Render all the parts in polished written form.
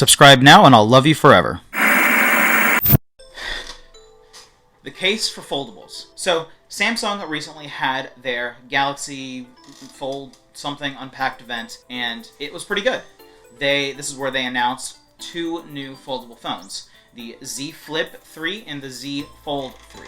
Subscribe now and I'll love you forever. The case for foldables. So, Samsung recently had their Galaxy Fold something unpacked event, and it was pretty good. This is where they announced two new foldable phones, the Z Flip 3 and the Z Fold 3.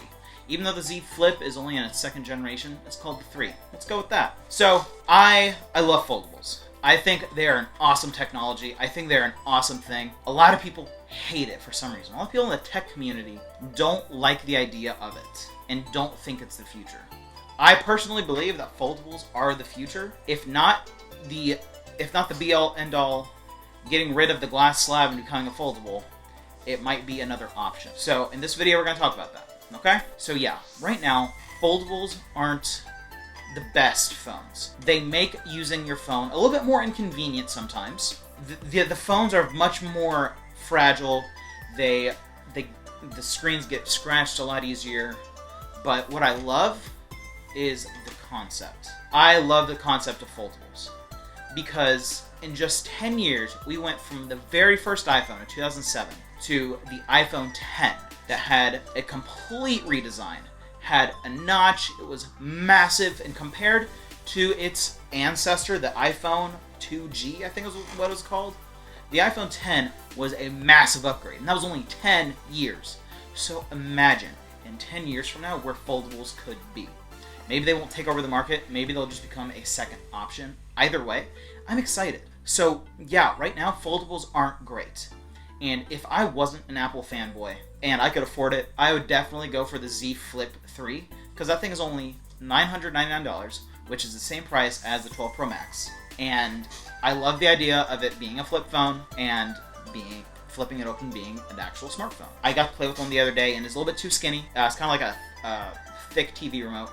Even though the Z Flip is only in its second generation, it's called the 3. Let's go with that. So, I love foldables. I think they are an awesome technology. I think they're an awesome thing. A lot of people hate it for some reason. A lot of people in the tech community don't like the idea of it and don't think it's the future. I personally believe that foldables are the future. If not the be-all, end-all, getting rid of the glass slab and becoming a foldable, it might be another option. So in this video, we're going to talk about that. Okay? So yeah, right now, foldables aren't the best phones. They make using your phone a little bit more inconvenient sometimes. The phones are much more fragile. The screens get scratched a lot easier. But what I love is the concept. I love the concept of foldables because in just 10 years, we went from the very first iPhone in 2007 to the iPhone 10 that had a complete redesign, had a notch, it was massive, and compared to its ancestor, the iPhone 2G, I think is what it was called, the iPhone 10 was a massive upgrade, and that was only 10 years. So imagine, in 10 years from now, where foldables could be. Maybe they won't take over the market, maybe they'll just become a second option. Either way, I'm excited. So yeah, right now, foldables aren't great. And if I wasn't an Apple fanboy, and I could afford it, I would definitely go for the Z Flip 3, because that thing is only $999, which is the same price as the 12 Pro Max. And I love the idea of it being a flip phone and flipping it open being an actual smartphone. I got to play with one the other day, and it's a little bit too skinny. It's kind of like a thick TV remote,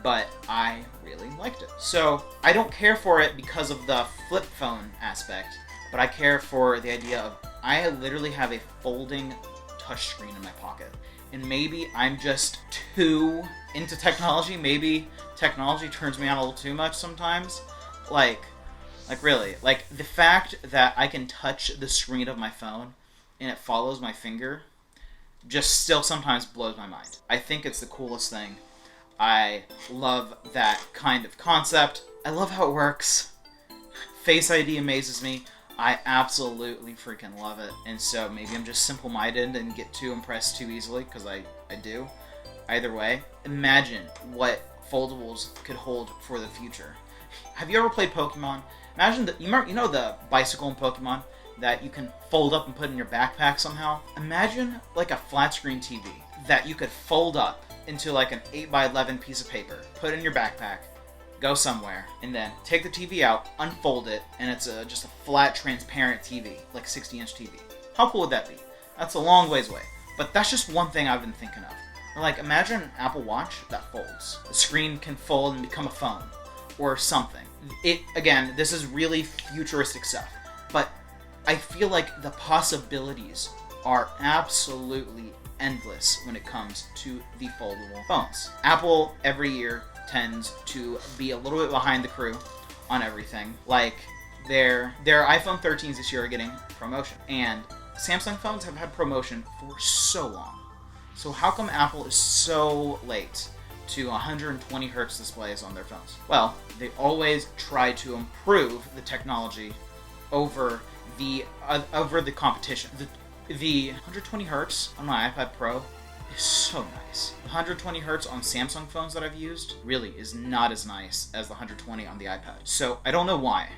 but I really liked it. So I don't care for it because of the flip phone aspect, but I care for the idea of I literally have a folding touchscreen in my pocket. And maybe I'm just too into technology. Maybe technology turns me on a little too much sometimes. Like really. Like, the fact that I can touch the screen of my phone and it follows my finger just still sometimes blows my mind. I think it's the coolest thing. I love that kind of concept. I love how it works. Face ID amazes me. I absolutely freaking love it. And so maybe I'm just simple-minded and get too impressed too easily, because I do. Either way, imagine what foldables could hold for the future. Have you ever played Pokemon? Imagine that you know the bicycle in Pokemon that you can fold up and put in your backpack somehow? Imagine like a flat screen TV that you could fold up into like an 8x11 piece of paper, put it in your backpack, go somewhere, and then take the TV out, unfold it, and it's just a flat, transparent TV, like 60-inch TV. How cool would that be? That's a long ways away. But that's just one thing I've been thinking of. Or like, imagine an Apple Watch that folds. The screen can fold and become a phone, or something. Again, this is really futuristic stuff, but I feel like the possibilities are absolutely endless when it comes to the foldable phones. Apple, every year, tends to be a little bit behind the crew on everything. Like, their iPhone 13s this year are getting promotion, and Samsung phones have had promotion for so long. So how come Apple is so late to 120 Hz displays on their phones? Well, they always try to improve the technology over the competition. The 120 Hz on my iPad Pro is so nice. 120 Hz on Samsung phones that I've used really is not as nice as the 120 on the iPad. So I don't know why.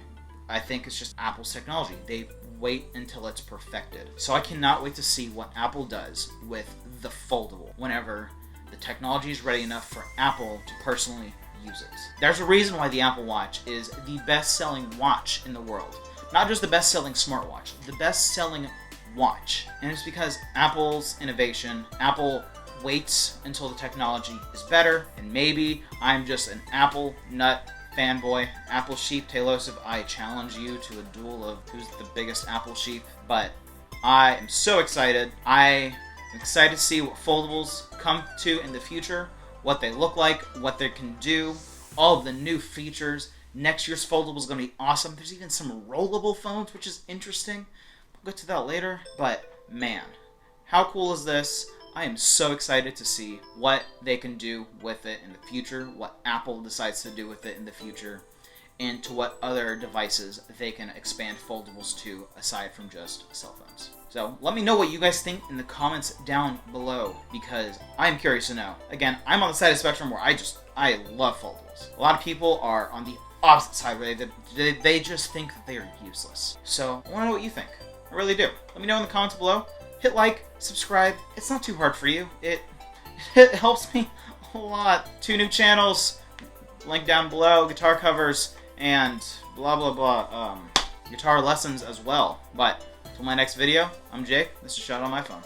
I think it's just Apple's technology. They wait until it's perfected. So I cannot wait to see what Apple does with the foldable whenever the technology is ready enough for Apple to personally use it. There's a reason why the Apple Watch is the best-selling watch in the world. Not just the best-selling smartwatch, the best-selling watch. And it's because Apple's innovation. Apple waits until the technology is better, and maybe I'm just an Apple nut fanboy, Apple sheep Taylosive. I challenge you to a duel of who's the biggest Apple sheep, but I am so excited. I am excited to see what foldables come to in the future, what they look like, what they can do, all of the new features. Next year's foldable is going to be awesome. There's even some rollable phones, which is interesting. We'll get to that later, but man, how cool is this? I am so excited to see what they can do with it in the future, what Apple decides to do with it in the future, and to what other devices they can expand foldables to aside from just cell phones. So let me know what you guys think in the comments down below, because I'm curious to know. Again, I'm on the side of the spectrum where I love foldables. A lot of people are on the opposite side where they just think that they are useless. So I want to know what you think. I really do. Let me know in the comments below. Hit like, subscribe. It's not too hard for you. It helps me a lot. 2 new channels, link down below, guitar covers, and blah blah blah, guitar lessons as well. But until my next video, I'm Jake. This is Shot on My Phone.